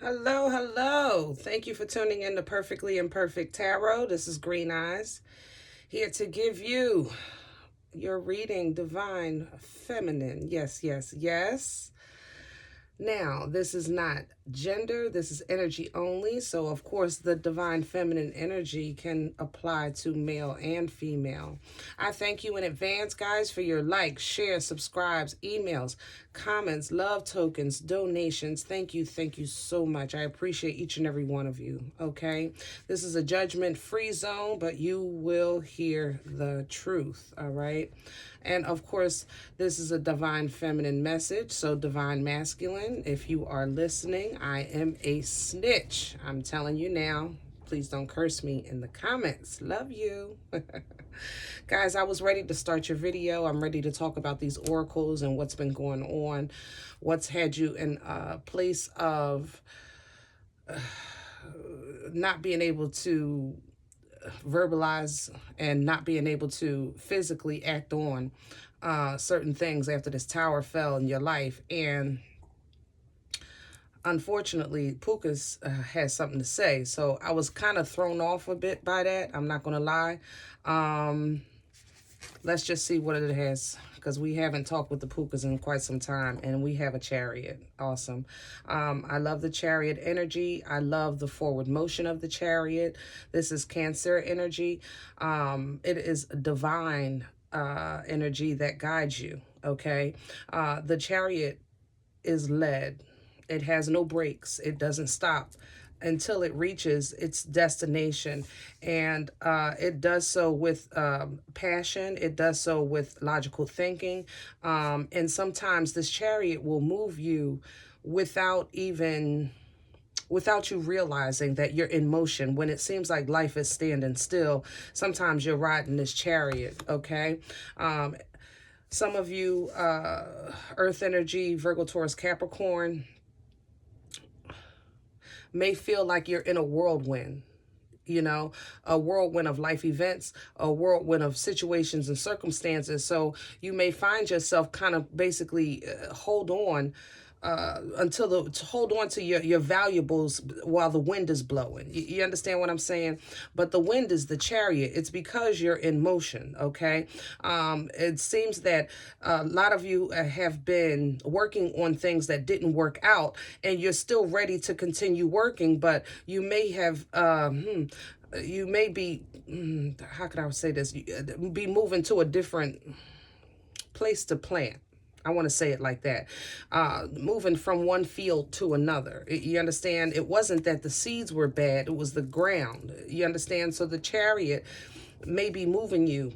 Hello, hello. Thank you for tuning in to Perfectly Imperfect Tarot. This is Green Eyes, here to give you your reading, Divine Feminine. Yes, yes, yes. Now, this is not gender, this is energy only. So, of course, the divine feminine energy can apply to male and female. I thank you in advance, guys, for your likes, shares, subscribes, emails, comments, love tokens, donations. Thank you so much. I appreciate each and every one of you. Okay, this is a judgment-free zone, but you will hear the truth. All right. And of course, this is a divine feminine message, so divine masculine. If you are listening, I am a snitch. I'm telling you now. Please don't curse me in the comments. Love you. Guys, I was ready to start your video. I'm ready to talk about these oracles and what's been going on, what's had you in a place of not being able to verbalize and not being able to physically act on certain things after this tower fell in your life. And unfortunately, Pookas has something to say. So I was kind of thrown off a bit by that. I'm not going to lie. Let's just see what it has, because we haven't talked with the Pookas in quite some time, and we have a chariot. Awesome. I love the chariot energy. I love the forward motion of the chariot. This is Cancer energy. It is divine energy that guides you, okay? The chariot is led. It has no brakes. It doesn't stop until it reaches its destination. And it does so with passion. It does so with logical thinking. And sometimes this chariot will move you without you realizing that you're in motion. When it seems like life is standing still, sometimes you're riding this chariot, okay? Some of you, Earth energy, Virgo, Taurus, Capricorn, may feel like you're in a whirlwind, a whirlwind of life events, a whirlwind of situations and circumstances. So you may find yourself kind of basically hold on to your valuables while the wind is blowing. You understand what I'm saying? But the wind is the chariot. It's because you're in motion, okay? It seems that a lot of you have been working on things that didn't work out, and you're still ready to continue working, but you may have, you may be, how could I say this? Be moving to a different place to plant. I want to say it like that. Moving from one field to another. You understand? It wasn't that the seeds were bad. It was the ground. You understand? So the chariot may be moving you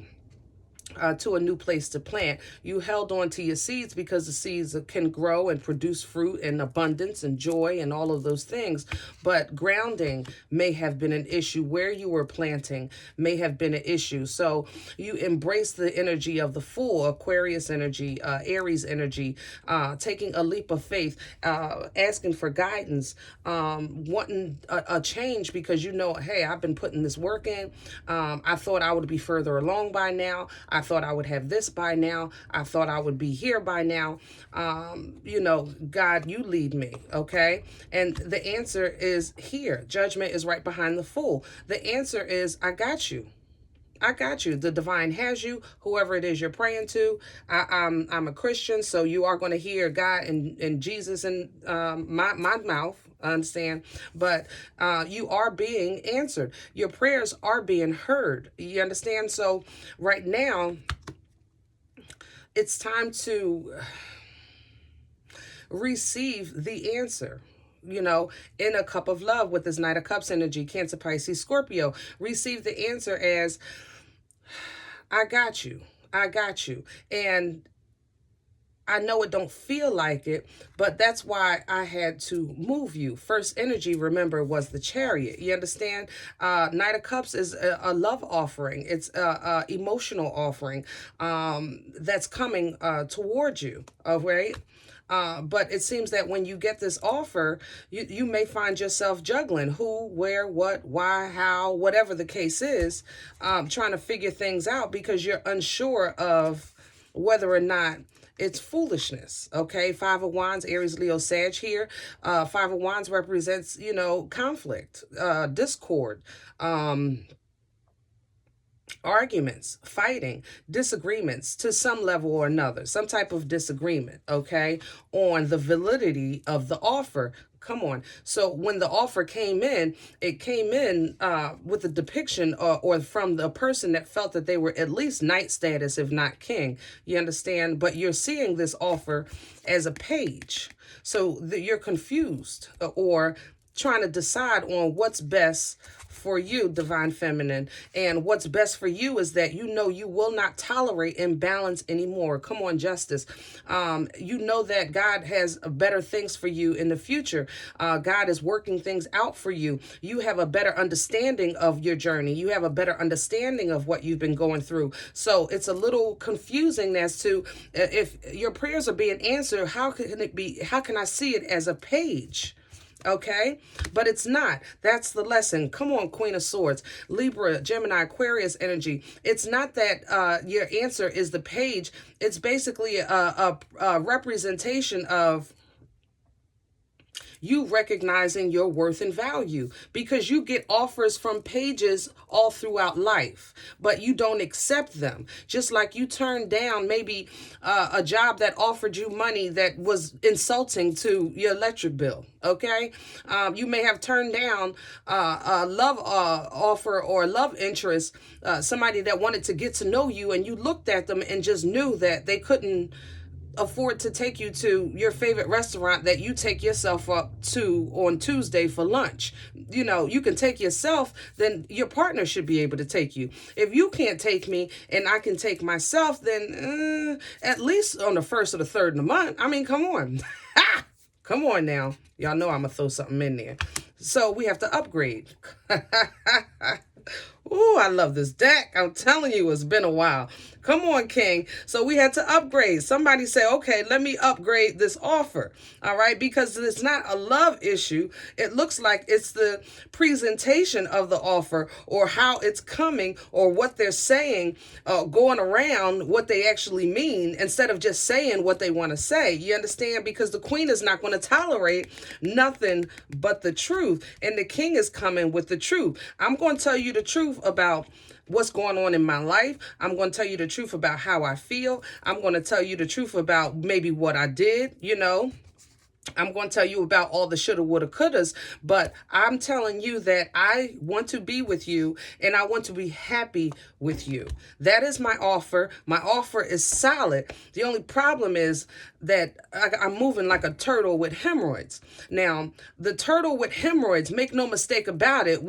to a new place to plant. You held on to your seeds because the seeds can grow and produce fruit and abundance and joy and all of those things. But grounding may have been an issue. Where you were planting may have been an issue. So you embrace the energy of the Fool, Aquarius energy, Aries energy, taking a leap of faith, asking for guidance, wanting a change because hey, I've been putting this work in. I thought I would be further along by now. I thought I would have this by now. I thought I would be here by now. God, you lead me, okay? And the answer is here. Judgment is right behind the Fool. The answer is, I got you. I got you. The divine has you, whoever it is you're praying to. I'm a Christian, so you are going to hear God and Jesus in my mouth, understand? But you are being answered. Your prayers are being heard. You understand? So right now, it's time to receive the answer. In a cup of love with this Knight of Cups energy, Cancer, Pisces, Scorpio. Receive the answer as, I got you. I got you. And I know it don't feel like it, but that's why I had to move you. First energy, remember, was the Chariot. You understand? Knight of Cups is a love offering. It's a emotional offering that's coming towards you, all right? But it seems that when you get this offer, you may find yourself juggling who, where, what, why, how, whatever the case is, trying to figure things out because you're unsure of whether or not It's foolishness, okay? Five of Wands, Aries, Leo, Sag here. Five of Wands represents, you know, conflict, discord, arguments, fighting, disagreements to some level or another, some type of disagreement, okay, on the validity of the offer. Come on. So when the offer came in, it came in with a depiction or from the person that felt that they were at least knight status, if not king. You understand? But you're seeing this offer as a page. So you're confused or trying to decide on what's best for you, Divine Feminine. And what's best for you is that you know you will not tolerate imbalance anymore. Come on, Justice. You know that God has better things for you in the future. God is working things out for you. You have a better understanding of your journey. You have a better understanding of what you've been going through. So it's a little confusing as to if your prayers are being answered, how can it be? How can I see it as a page? Okay, but it's not. That's the lesson. Come on, Queen of Swords, Libra, Gemini, Aquarius energy. It's not that your answer is the page. It's basically a representation of you recognizing your worth and value, because you get offers from pages all throughout life, but you don't accept them. Just like you turned down maybe a job that offered you money that was insulting to your electric bill. Okay, you may have turned down a love offer or love interest, somebody that wanted to get to know you, and you looked at them and just knew that they couldn't afford to take you to your favorite restaurant that you take yourself up to on Tuesday for lunch. You know, you can take yourself, then your partner should be able to take you. If you can't take me and I can take myself, then at least on the 1st or the 3rd of the month. I mean, come on. Come on now. Y'all know I'm going to throw something in there. So we have to upgrade. Ooh, I love this deck. I'm telling you, it's been a while. Come on, King. So we had to upgrade. Somebody say, okay, let me upgrade this offer. All right, because it's not a love issue. It looks like it's the presentation of the offer or how it's coming or what they're saying, going around what they actually mean instead of just saying what they want to say. You understand? Because the Queen is not going to tolerate nothing but the truth. And the King is coming with the truth. I'm going to tell you the truth about what's going on in my life. I'm going to tell you the truth about how I feel. I'm going to tell you the truth about maybe what I did, you know. I'm going to tell you about all the shoulda, woulda, couldas, but I'm telling you that I want to be with you and I want to be happy with you. That is my offer. My offer is solid. The only problem is that I'm moving like a turtle with hemorrhoids. Now, the turtle with hemorrhoids, make no mistake about it,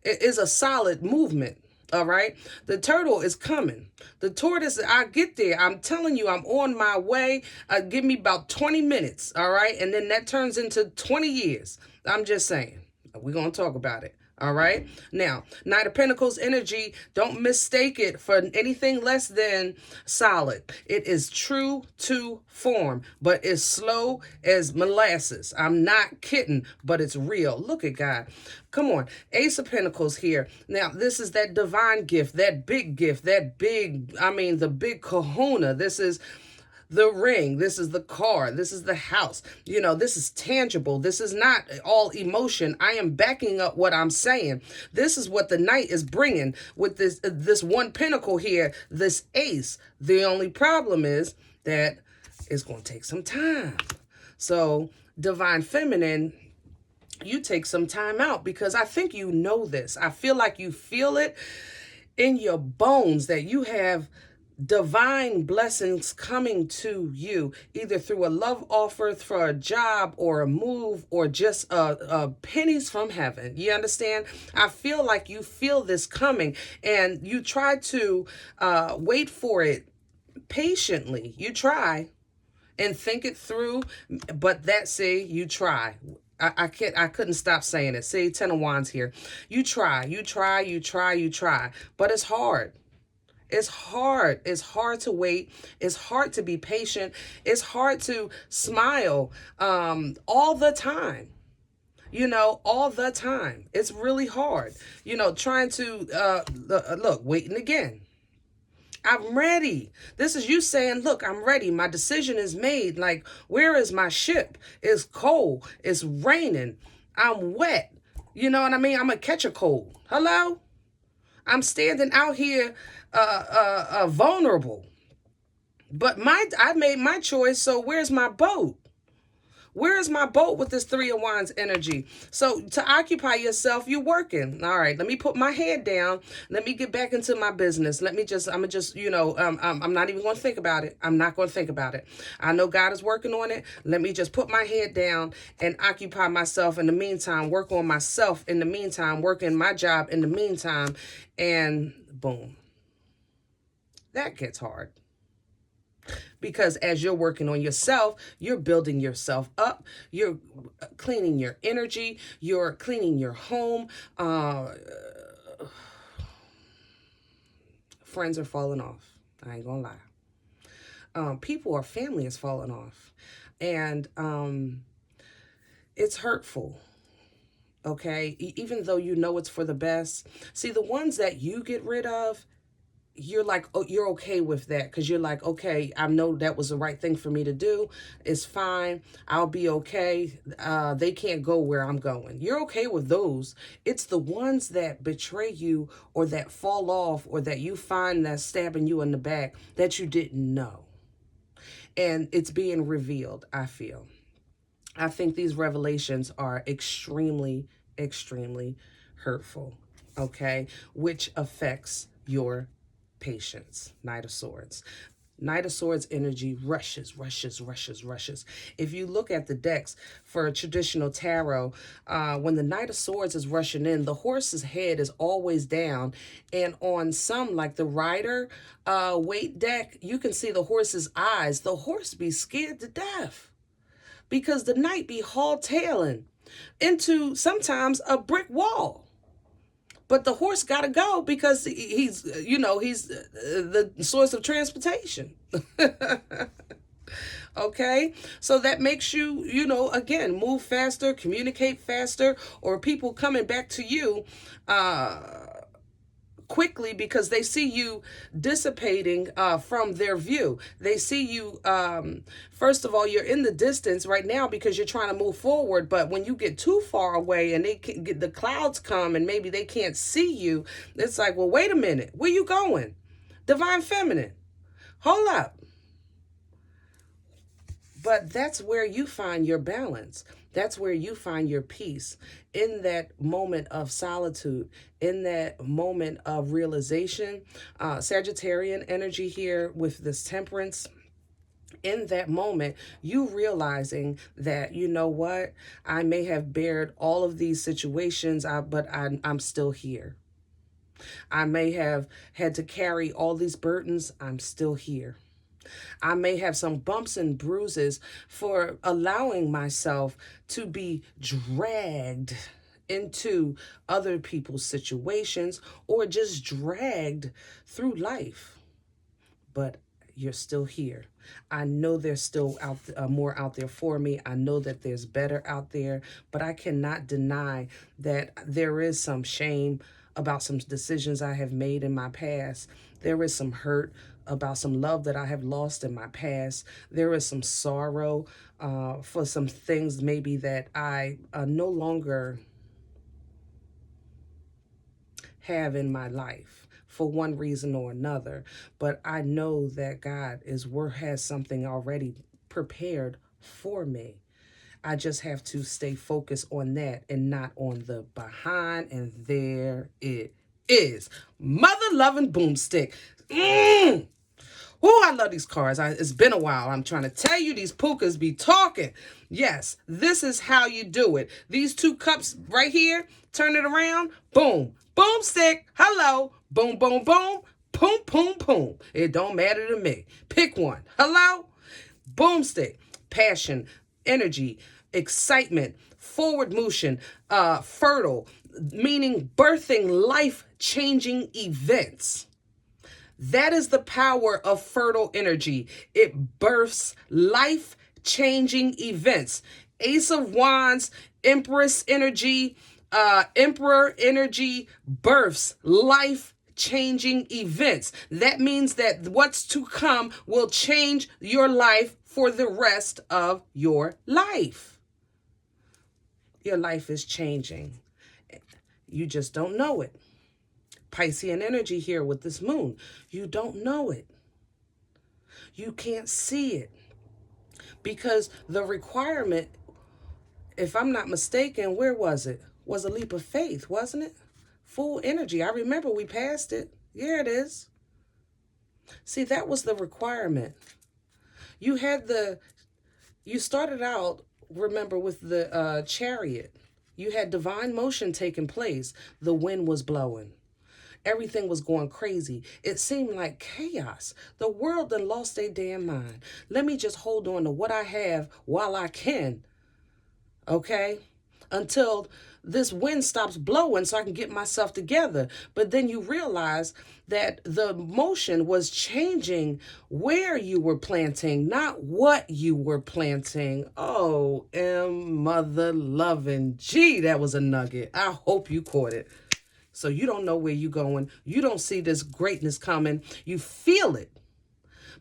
is a solid movement. All right. The turtle is coming. The tortoise, I get there. I'm telling you, I'm on my way. Give me about 20 minutes. All right. And then that turns into 20 years. I'm just saying. We're going to talk about it. All right. Now, Knight of Pentacles energy, don't mistake it for anything less than solid. It is true to form, but it's slow as molasses. I'm not kidding, but it's real. Look at God. Come on. Ace of Pentacles here. Now, this is that divine gift, that big gift, the big kahuna. This is the ring. This is the car. This is the house. You know, this is tangible. This is not all emotion. I am backing up what I'm saying. This is what the Knight is bringing with this one pentacle here, this ace. The only problem is that it's going to take some time. So, Divine Feminine, you take some time out, because I think you know this. I feel like you feel it in your bones that you have divine blessings coming to you, either through a love offer, for a job or a move, or just pennies from heaven. You understand? I feel like you feel this coming, and you try to wait for it patiently. You try and think it through, but you try. I couldn't stop saying it. See, 10 of Wands here. You try, but it's hard. It's hard. It's hard to wait. It's hard to be patient. It's hard to smile all the time. You know, all the time. It's really hard. You know, trying to, look, waiting again. I'm ready. This is you saying, look, I'm ready. My decision is made. Like, where is my ship? It's cold. It's raining. I'm wet. You know what I mean? I'm going to catch a cold. Hello? I'm standing out here vulnerable. But I made my choice, so where's my boat? Where is my boat with this Three of Wands energy? So to occupy yourself, you're working. All right, let me put my head down. Let me get back into my business. I'm not even going to think about it. I'm not going to think about it. I know God is working on it. Let me just put my head down and occupy myself in the meantime, work on myself in the meantime, work in my job in the meantime, and boom. That gets hard. Because as you're working on yourself, you're building yourself up. You're cleaning your energy. You're cleaning your home. Friends are falling off. I ain't gonna lie. People or family is falling off. And it's hurtful. Okay? Even though you know it's for the best. See, the ones that you get rid of, you're like, oh, you're okay with that because you're like, okay, I know that was the right thing for me to do. It's fine. I'll be okay. They can't go where I'm going. You're okay with those. It's the ones that betray you or that fall off or that you find that's stabbing you in the back that you didn't know. And it's being revealed, I feel. I think these revelations are extremely, extremely hurtful, okay, which affects your patience. Knight of Swords. Knight of Swords energy rushes. If you look at the decks for a traditional tarot, when the Knight of Swords is rushing in, the horse's head is always down. And on some, like the Rider-Waite deck, you can see the horse's eyes. The horse be scared to death because the knight be haul-tailing into sometimes a brick wall. But the horse got to go because he's the source of transportation. Okay? So that makes you, again, move faster, communicate faster, or people coming back to you quickly because they see you dissipating from their view. They see you, first of all, you're in the distance right now because you're trying to move forward, but when you get too far away and the clouds come and maybe they can't see you, it's like, well, wait a minute, where you going? Divine Feminine, hold up. But that's where you find your balance. That's where you find your peace in that moment of solitude, in that moment of realization. Sagittarian energy here with this Temperance. In that moment, you realizing that, you know what, I may have bared all of these situations, but I'm still here. I may have had to carry all these burdens. I'm still here. I may have some bumps and bruises for allowing myself to be dragged into other people's situations or just dragged through life. But you're still here. I know there's still more out there for me. I know that there's better out there, but I cannot deny that there is some shame about some decisions I have made in my past. There is some hurt about some love that I have lost in my past. There is some sorrow for some things maybe that I no longer have in my life for one reason or another. But I know that God has something already prepared for me. I just have to stay focused on that and not on the behind. And there it is. Mother-loving boomstick. Oh, I love these cards. It's been a while. I'm trying to tell you, these Pookas be talking. Yes, this is how you do it. These two cups right here, turn it around. Boom. Boomstick. Hello. Boom, boom, boom. Boom, boom, boom. It don't matter to me. Pick one. Hello. Boomstick. Passion, energy, excitement, forward motion, fertile, meaning birthing life-changing events. That is the power of fertile energy. It births life-changing events. Ace of Wands, Empress energy, Emperor energy births life-changing life-changing events. That means that what's to come will change your life for the rest of your life. Your life is changing. You just don't know it. Piscean energy here with this moon. You don't know it. You can't see it. Because the requirement, if I'm not mistaken, where was it? Was a leap of faith, wasn't it? Full energy. I remember we passed it. Yeah, it is. See, that was the requirement. You started out, remember, with the Chariot. You had divine motion taking place. The wind was blowing. Everything was going crazy. It seemed like chaos. The world done lost their damn mind. Let me just hold on to what I have while I can. Okay? Until this wind stops blowing so I can get myself together. But then you realize that the motion was changing where you were planting, not what you were planting. Oh, mother loving. Gee, that was a nugget. I hope you caught it. So you don't know where you're going. You don't see this greatness coming. You feel it.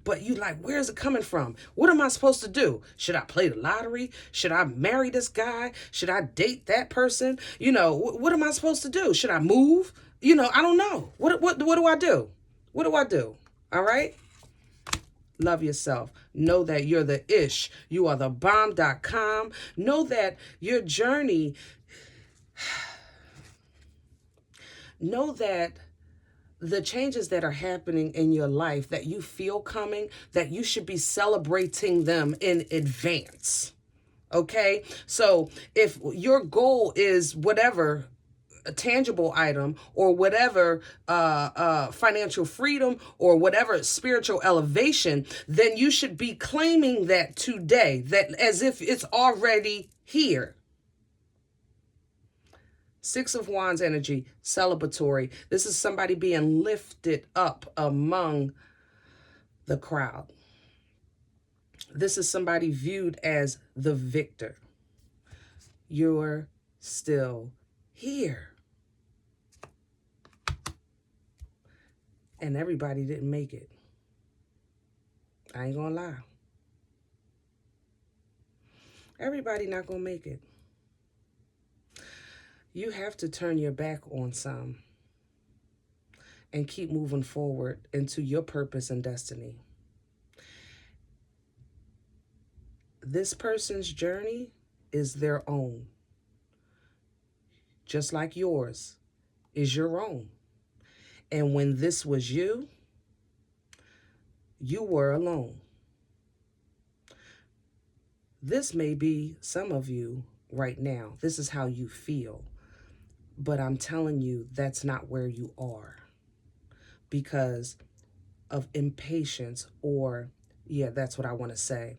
But you like, where is it coming from? What am I supposed to do? Should I play the lottery? Should I marry this guy? Should I date that person? You know, what am I supposed to do? Should I move? You know, I don't know. What do I do? What do I do? All right? Love yourself. Know that you're the ish. You are the bomb.com. Know that your journey... Know that the changes that are happening in your life that you feel coming, that you should be celebrating them in advance. Okay? So if your goal is whatever, a tangible item or whatever financial freedom or whatever spiritual elevation, then you should be claiming that today, that as if it's already here. Six of Wands energy, celebratory. This is somebody being lifted up among the crowd. This is somebody viewed as the victor. You're still here. And everybody didn't make it. I ain't gonna lie. Everybody not gonna make it. You have to turn your back on some and keep moving forward into your purpose and destiny. This person's journey is their own, just like yours is your own. And when this was you, you were alone. This may be some of you right now. This is how you feel. But I'm telling you, that's not where you are because of impatience or, yeah, that's what I want to say,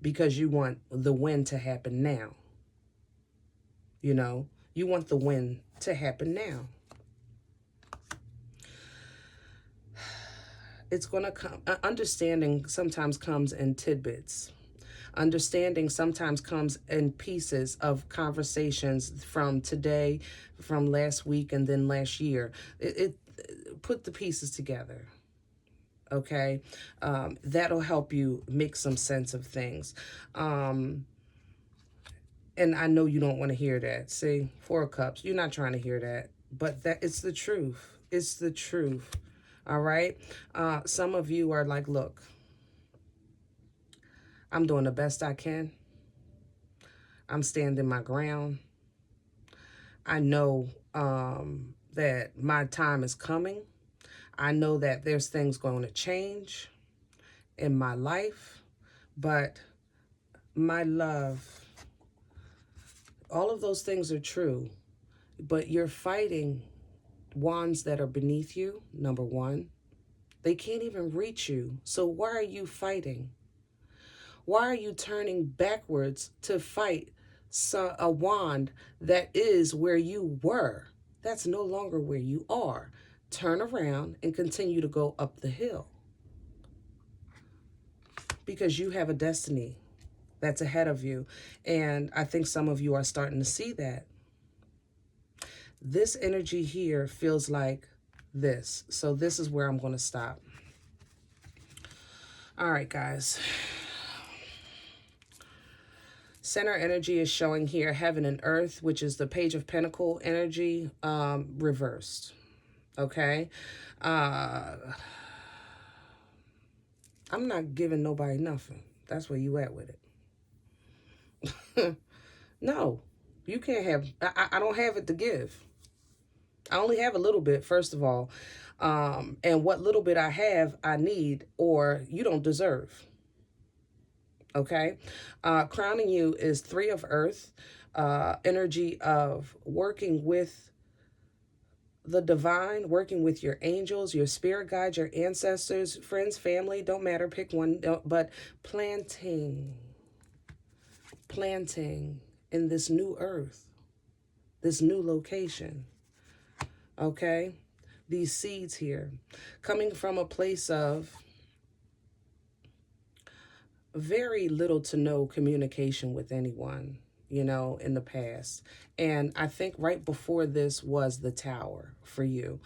because you want the win to happen now. You know, you want the win to happen now. It's going to come. Understanding sometimes comes in tidbits. Understanding sometimes comes in pieces of conversations from today, from last week, and then last year. It put the pieces together, okay? That'll help you make some sense of things. And I know you don't want to hear that. See, Four of Cups, you're not trying to hear that, but that it's the truth. It's the truth, all right? Some of you are like, look, I'm doing the best I can. I'm standing my ground. I know that my time is coming. I know that there's things going to change in my life. But my love, all of those things are true. But you're fighting wands that are beneath you, number one. They can't even reach you. So why are you fighting? Why are you turning backwards to fight a wand that is where you were? That's no longer where you are. Turn around and continue to go up the hill. Because you have a destiny that's ahead of you. And I think some of you are starting to see that. This energy here feels like this. So this is where I'm going to stop. All right, guys. Center energy is showing here heaven and earth, which is the Page of Pentacle energy, reversed. Okay. I'm not giving nobody nothing. That's where you at with it. No, you can't have, I don't have it to give. I only have a little bit, first of all. And what little bit I have, I need, or you don't deserve. Okay. Crowning you is Three of Earth, energy of working with the divine, working with your angels, your spirit guides, your ancestors, friends, family, don't matter, pick one, but planting in this new earth, this new location. Okay. These seeds here coming from a place of very little to no communication with anyone, you know, in the past. And I think right before this was the tower for you.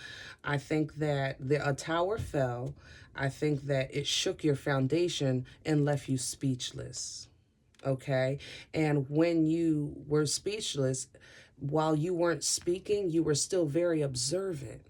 I think that a tower fell. I think that it shook your foundation and left you speechless. Okay. And when you were speechless, while you weren't speaking, you were still very observant.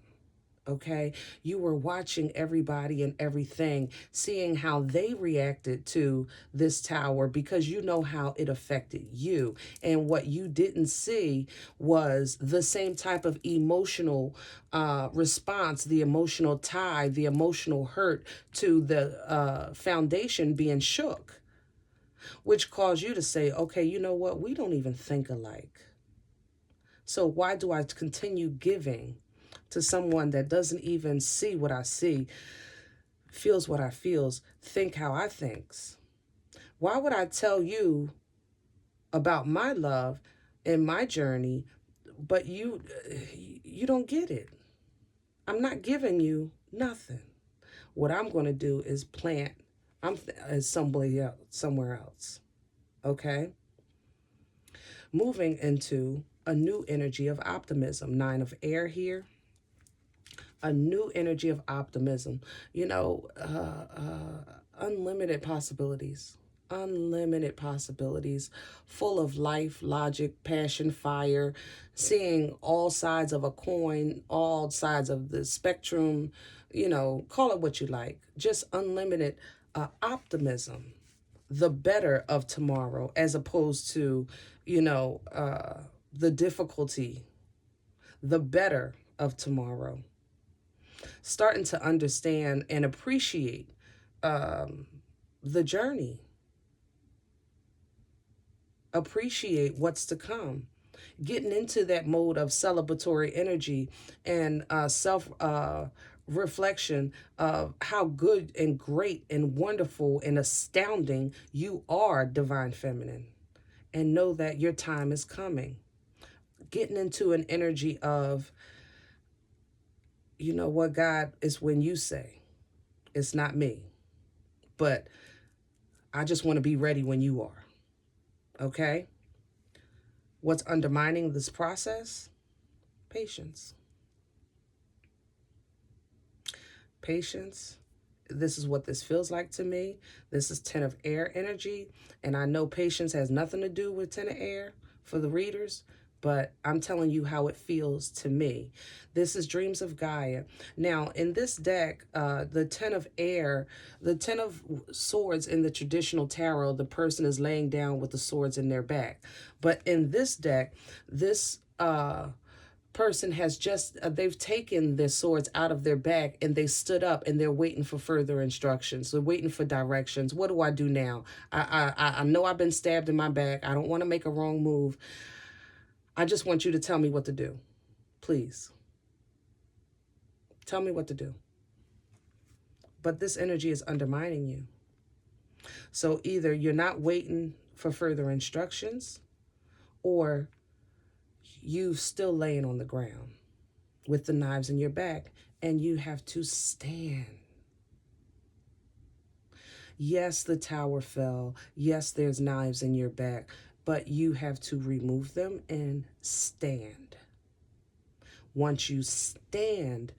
Okay, you were watching everybody and everything, seeing how they reacted to this tower because you know how it affected you. And what you didn't see was the same type of emotional response, the emotional tie, the emotional hurt to the foundation being shook, which caused you to say, okay, you know what? We don't even think alike. So why do I continue giving to someone that doesn't even see what I see, feels what I feels, think how I thinks? Why would I tell you about my love and my journey, but you don't get it? I'm not giving you nothing. What I'm going to do is plant. Somewhere else. Okay? Moving into a new energy of optimism. 9 of air here. A new energy of optimism, you know, unlimited possibilities, full of life, logic, passion, fire, seeing all sides of a coin, all sides of the spectrum, you know, call it what you like, just unlimited optimism, the better of tomorrow, as opposed to, you know, the difficulty, the better of tomorrow. Starting to understand and appreciate the journey. Appreciate what's to come. Getting into that mode of celebratory energy and self-reflection of how good and great and wonderful and astounding you are, Divine Feminine. And know that your time is coming. Getting into an energy of, you know what, God, is when you say, it's not me, but I just want to be ready when you are. Okay? What's undermining this process? Patience. Patience. This is what this feels like to me. This is 10 of air energy. And I know patience has nothing to do with 10 of air for the readers, but I'm telling you how it feels to me. This is Dreams of Gaia. Now, in this deck, the 10 of air, the 10 of swords in the traditional tarot, the person is laying down with the swords in their back. But in this deck, this person has just, they've taken their swords out of their back and they stood up and they're waiting for further instructions. They're waiting for directions. What do I do now? I know I've been stabbed in my back. I don't want to make a wrong move. I just want you to tell me what to do. Please. Tell me what to do. But this energy is undermining you. So either you're not waiting for further instructions, or you still laying on the ground with the knives in your back and you have to stand. Yes, the tower fell. Yes, there's knives in your back. But you have to remove them and stand. Once you stand,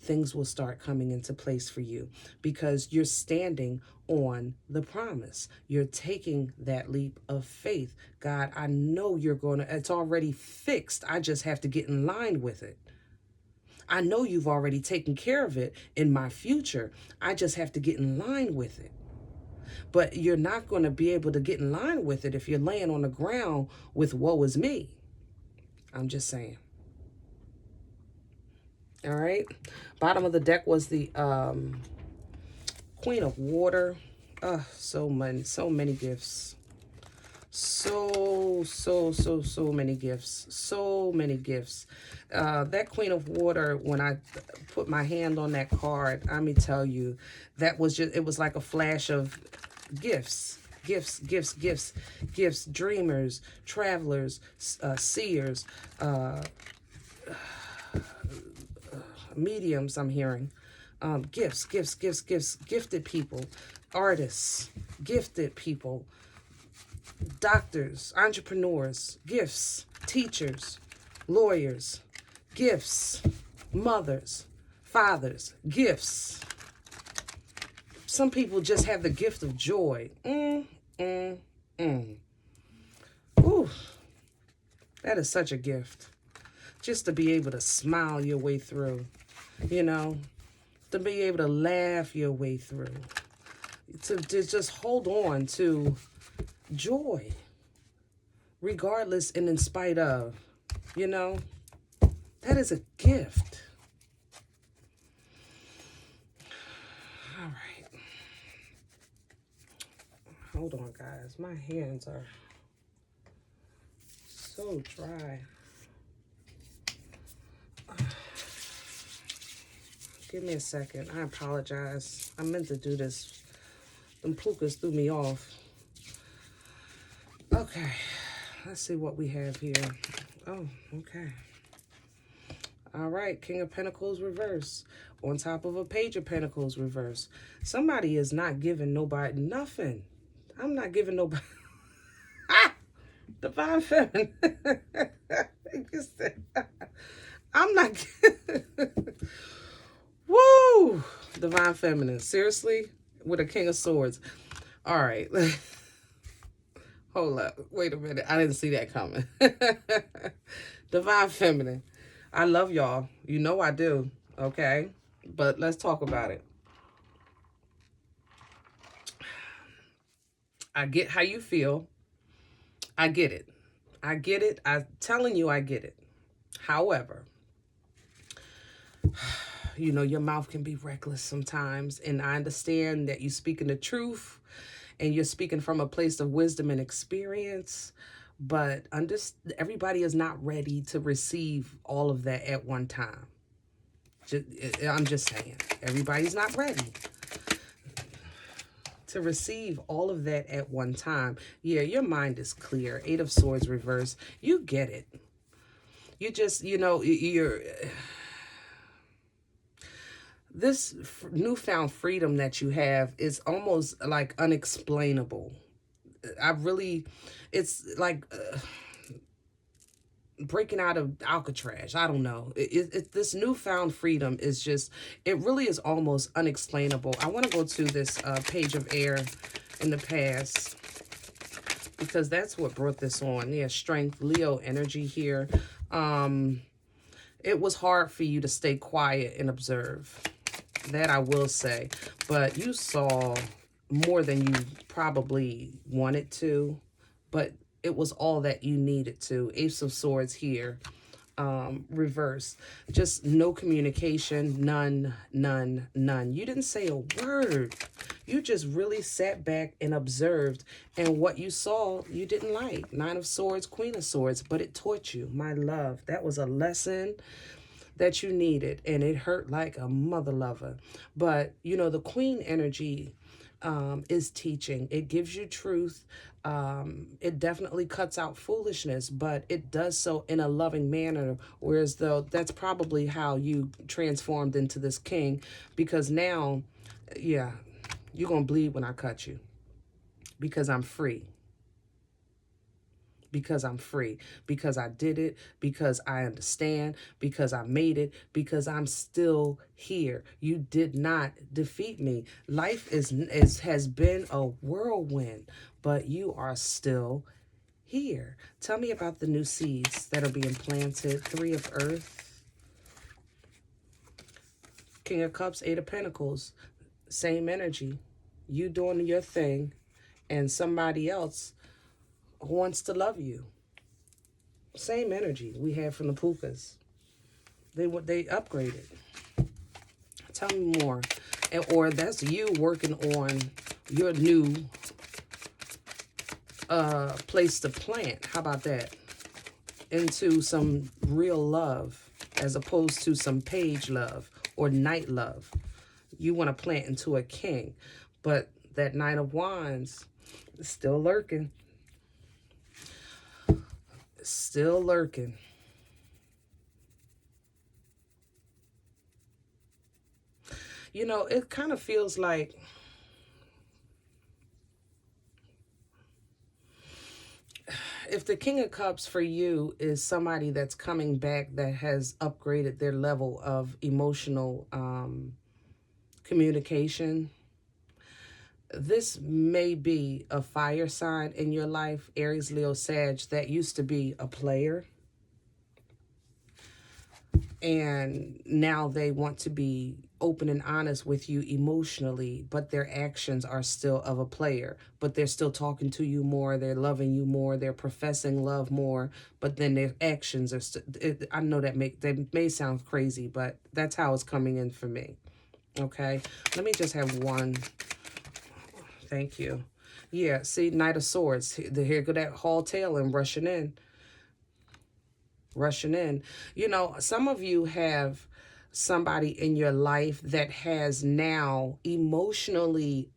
things will start coming into place for you because you're standing on the promise. You're taking that leap of faith. God, I know you're going to, it's already fixed. I just have to get in line with it. I know you've already taken care of it in my future. I just have to get in line with it. But you're not going to be able to get in line with it if you're laying on the ground with woe is me. I'm just saying. All right. Bottom of the deck was the Queen of Water. So many gifts. So many gifts. So many gifts. That Queen of Water, when I put my hand on that card, let me tell you, that was just, it was like a flash of gifts. Gifts, dreamers, travelers, seers, mediums, I'm hearing. Gifts, gifted people, artists, gifted people, doctors, entrepreneurs, gifts, teachers, lawyers, gifts, mothers, fathers, gifts. Some people just have the gift of joy. Ooh, that is such a gift. Just to be able to smile your way through, you know, to be able to laugh your way through, to just hold on to joy, regardless and in spite of, you know, that is a gift. All right. Hold on, guys. My hands are so dry. Give me a second. I apologize. I meant to do this. Them Pookas threw me off. Okay. Let's see what we have here. Oh, okay. All right. King of Pentacles reverse. On top of a Page of Pentacles reverse. Somebody is not giving nobody nothing. I'm not giving nobody. Divine Feminine. I'm not. Woo! Divine Feminine. Seriously? With a King of Swords. All right. Hold up. Wait a minute. I didn't see that coming. Divine Feminine. I love y'all. You know I do. Okay? But let's talk about it. I get how you feel. I get it. I get it. I'm telling you I get it. However, you know, your mouth can be reckless sometimes. And I understand that you're speaking the truth and you're speaking from a place of wisdom and experience. But everybody is not ready to receive all of that at one time. I'm just saying, everybody's not ready to receive all of that at one time. Yeah, your mind is clear. 8 of Swords reverse. You get it. You just, you know, this newfound freedom that you have is almost like unexplainable. It's like breaking out of Alcatraz. I don't know. This newfound freedom is just, it really is almost unexplainable. I want to go to this Page of Air in the past, because that's what brought this on. Yeah, strength, Leo energy here. It was hard for you to stay quiet and observe. That I will say. But you saw more than you probably wanted to. But it was all that you needed to. Ace of Swords here. Reverse. Just no communication. None. You didn't say a word. You just really sat back and observed. And what you saw, you didn't like. 9 of Swords, Queen of Swords. But it taught you, my love. That was a lesson that you needed, and it hurt like a mother lover. But you know, the Queen energy is teaching. It gives you truth. It definitely cuts out foolishness, but it does so in a loving manner, whereas though that's probably how you transformed into this king, because now, yeah, you're gonna bleed when I cut you, because I'm free. because I'm free, because I did it, because I understand, because I made it, because I'm still here. You did not defeat me. Life has been a whirlwind, but you are still here. Tell me about the new seeds that are being planted. Three of Earth, King of Cups, Eight of Pentacles. Same energy. You doing your thing, and somebody else wants to love you. Same energy we had from the Pookas. They upgraded. Tell me more. Or that's you working on your new place to plant. How about that? Into some real love as opposed to some page love or night love. You want to plant into a king. But that Knight of Wands is still lurking. Still lurking. You know, it kind of feels like if the King of Cups for you is somebody that's coming back that has upgraded their level of emotional communication, this may be a fire sign in your life, Aries, Leo, Sag, that used to be a player. And now they want to be open and honest with you emotionally, but their actions are still of a player. But they're still talking to you more. They're loving you more. They're professing love more. But then their actions are still... I know that may sound crazy, but that's how it's coming in for me. Okay? Let me just have one... Thank you. Yeah, see, Knight of Swords. Here go that haul tail and rushing in. Rushing in. You know, some of you have somebody in your life that has now emotionally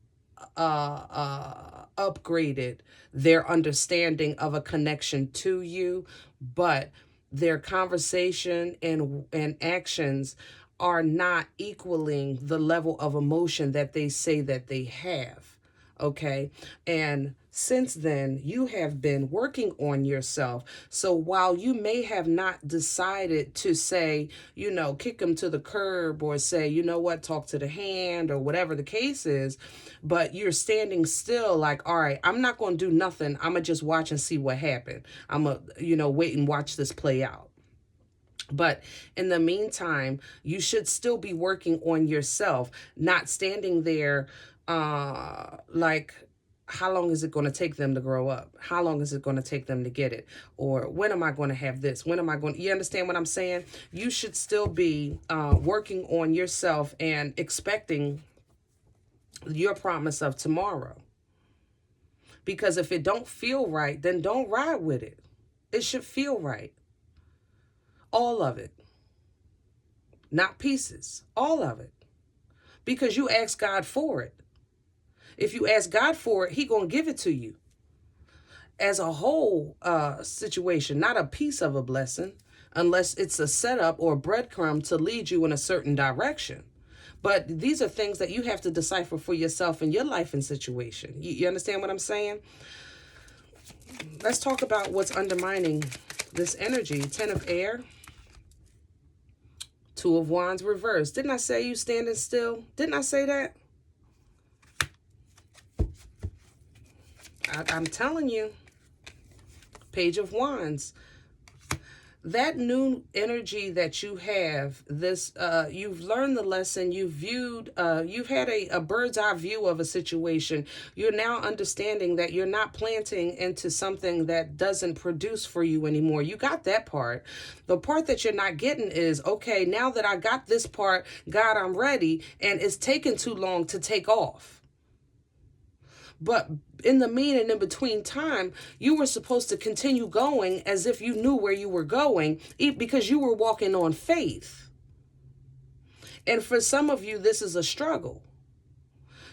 upgraded their understanding of a connection to you, but their conversation and actions are not equaling the level of emotion that they say that they have. Okay. And since then, you have been working on yourself. So while you may have not decided to say, you know, kick them to the curb or say, you know what, talk to the hand or whatever the case is, but you're standing still like, all right, I'm not going to do nothing. I'm going to just watch and see what happened. I'm going to, you know, wait and watch this play out. But in the meantime, you should still be working on yourself, not standing there like, how long is it going to take them to grow up? How long is it going to take them to get it? Or when am I going to have this? When am I going to... You understand what I'm saying? You should still be working on yourself and expecting your promise of tomorrow. Because if it don't feel right, then don't ride with it. It should feel right. All of it. Not pieces. All of it. Because you asked God for it. If you ask God for it, He gonna give it to you as a whole situation, not a piece of a blessing, unless it's a setup or a breadcrumb to lead you in a certain direction. But these are things that you have to decipher for yourself in your life and situation. You understand what I'm saying? Let's talk about what's undermining this energy. 10 of Air, 2 of Wands reversed. Didn't I say you standing still? Didn't I say that? I'm telling you, Page of Wands, that new energy that you have, this, you've learned the lesson, you've had a bird's eye view of a situation. You're now understanding that you're not planting into something that doesn't produce for you anymore. You got that part. The part that you're not getting is, okay, now that I got this part, God, I'm ready, and it's taken too long to take off. But in the mean and in between time, you were supposed to continue going as if you knew where you were going because you were walking on faith. And for some of you, this is a struggle.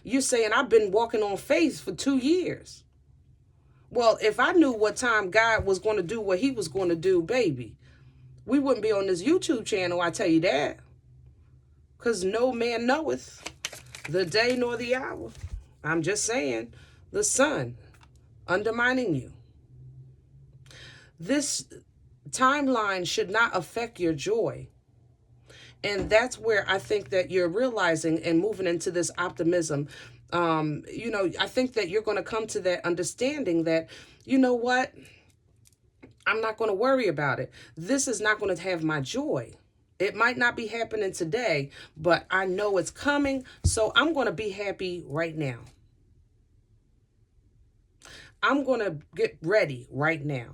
You're saying, I've been walking on faith for 2 years. Well, if I knew what time God was going to do what He was going to do, baby, we wouldn't be on this YouTube channel, I tell you that. Because no man knoweth the day nor the hour. I'm just saying, the sun undermining you. This timeline should not affect your joy. And that's where I think that you're realizing and moving into this optimism. You know, I think that you're going to come to that understanding that, you know what, I'm not going to worry about it. This is not going to have my joy. It might not be happening today, but I know it's coming. So I'm going to be happy right now. I'm going to get ready right now.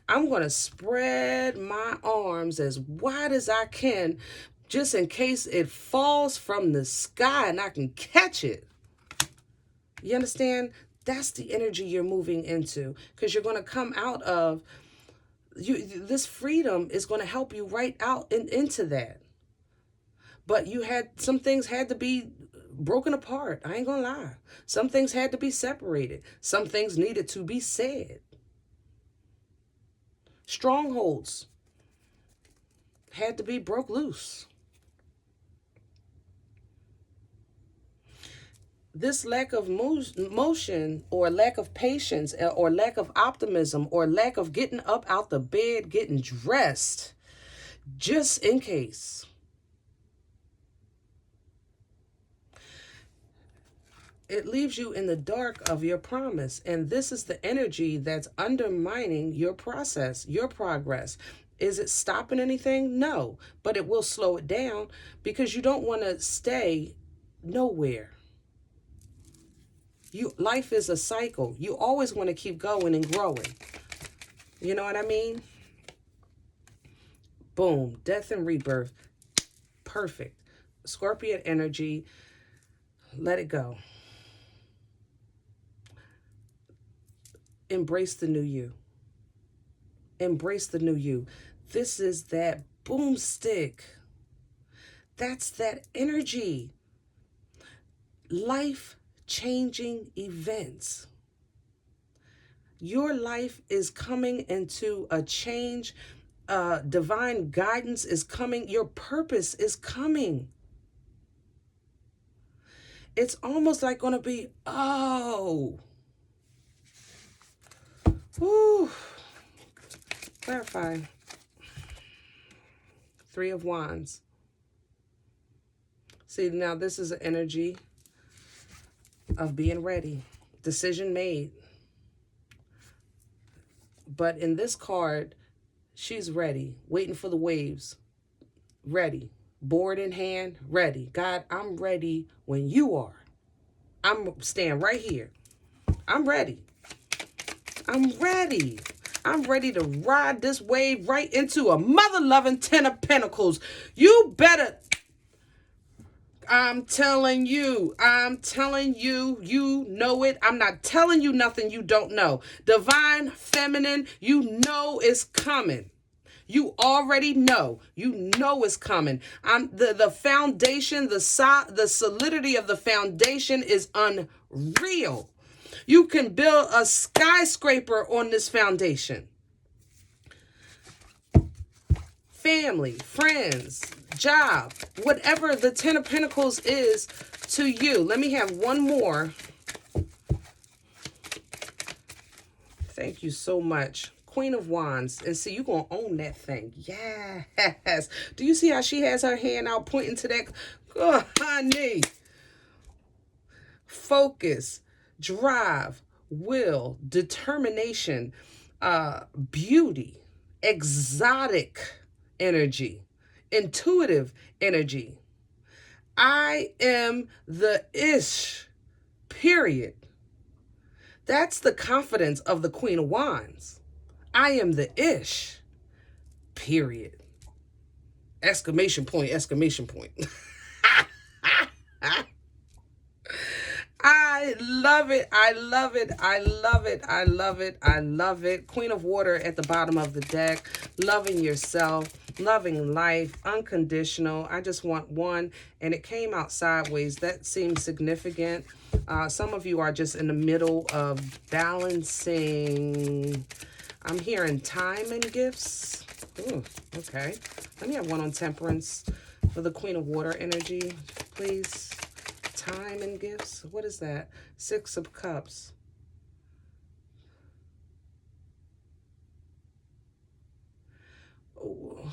I'm going to spread my arms as wide as I can, just in case it falls from the sky and I can catch it. You understand? That's the energy you're moving into, because you're going to come out of this freedom is going to help you right out into that. But some things had to be broken apart. I ain't going to lie. Some things had to be separated. Some things needed to be said. Strongholds had to be broke loose. This lack of motion or lack of patience or lack of optimism or lack of getting up out the bed, getting dressed, just in case. It leaves you in the dark of your promise. And this is the energy that's undermining your process, your progress. Is it stopping anything? No, but it will slow it down because you don't want to stay nowhere. Life is a cycle. You always want to keep going and growing. You know what I mean? Boom, death and rebirth. Perfect. Scorpion energy. Let it go. Embrace the new you. Embrace the new you. This is that boomstick. That's that energy. Life-changing events. Your life is coming into a change. Divine guidance is coming. Your purpose is coming. It's almost like going to be, whew. Clarify. 3 of Wands. See, now this is an energy of being ready. Decision made. But in this card, she's ready. Waiting for the waves. Ready. Board in hand. Ready. God, I'm ready when you are. I'm staying right here. I'm ready. I'm ready. I'm ready to ride this wave right into a mother-loving 10 of Pentacles. You better... I'm telling you, you know it. I'm not telling you nothing you don't know. Divine feminine, you know it's coming. You already know. You know it's coming. The foundation, the solidity of the foundation is unreal. You can build a skyscraper on this foundation. Family, friends, job, whatever the 10 of Pentacles is to you. Let me have one more. Thank you so much. Queen of Wands. And see, you're going to own that thing. Yes. Do you see how she has her hand out pointing to that? Oh, honey. Focus, drive, will, determination, beauty, exotic energy, intuitive energy. I am the ish, period. That's the confidence of the Queen of Wands. I am the ish, period. Exclamation point, exclamation point. I love it. I love it. I love it. I love it. I love it. Queen of Water at the bottom of the deck. Loving yourself. Loving life. Unconditional. I just want one. And it came out sideways. That seems significant. Some of you are just in the middle of balancing. I'm hearing time and gifts. Ooh, okay. Let me have one on Temperance for the Queen of Water energy, please. Time and gifts. What is that? 6 of Cups. Oh.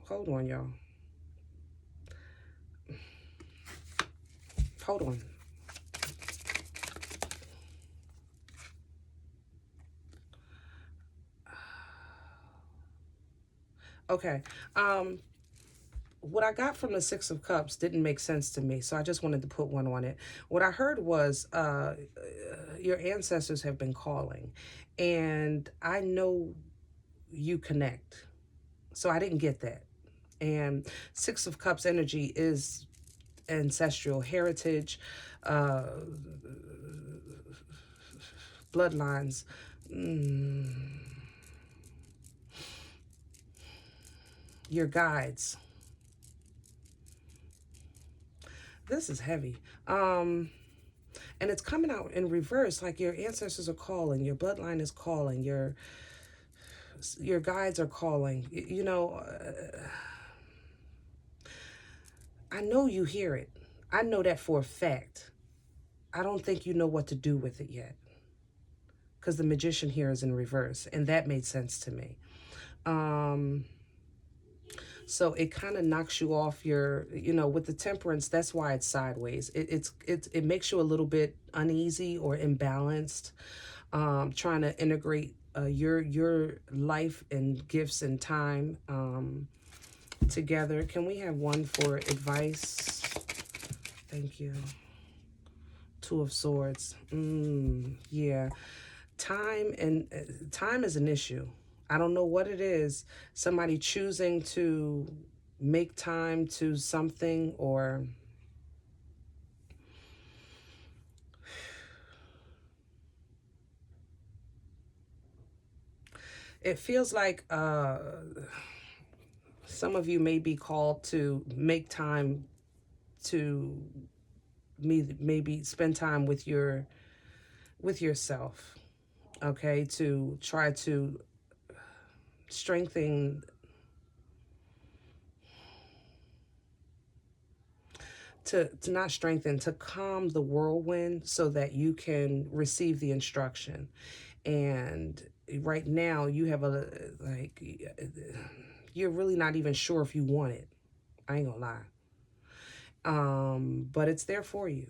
Hold on, y'all. Hold on. Okay. What I got from the Six of Cups didn't make sense to me, so I just wanted to put one on it. What I heard was your ancestors have been calling, and I know you connect. So I didn't get that. And Six of Cups energy is ancestral heritage, bloodlines. Your guides. This is heavy. And it's coming out in reverse, like your ancestors are calling, your bloodline is calling, your guides are calling. You know, I know you hear it. I know that for a fact. I don't think you know what to do with it yet, because the Magician here is in reverse, and that made sense to me. So it kind of knocks you off your, you know, with the Temperance, that's why it's sideways. It makes you a little bit uneasy or imbalanced, trying to integrate your life and gifts and time together. Can we have one for advice? Thank you. Two of Swords. Yeah. Time is an issue. I don't know what it is. Somebody choosing to make time to something, or it feels like some of you may be called to make time to maybe spend time with yourself, okay, to try to strengthen, to not strengthen, to calm the whirlwind so that you can receive the instruction. And right now you have you're really not even sure if you want it. I ain't gonna lie. But it's there for you.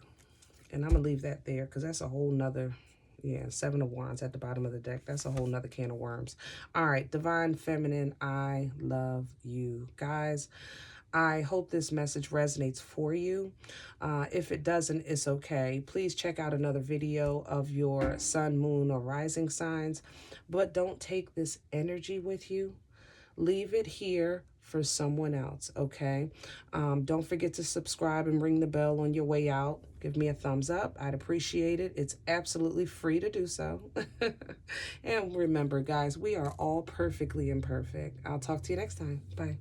And I'm gonna leave that there, because that's a whole nother, yeah, Seven of Wands at the bottom of the deck. That's a whole nother can of worms. All right, Divine Feminine, I love you. Guys, I hope this message resonates for you. If it doesn't, it's okay. Please check out another video of your sun, moon, or rising signs. But don't take this energy with you. Leave it here for someone else, okay? Don't forget to subscribe and ring the bell on your way out. Give me a thumbs up. I'd appreciate it. It's absolutely free to do so. And remember, guys, we are all perfectly imperfect. I'll talk to you next time. Bye.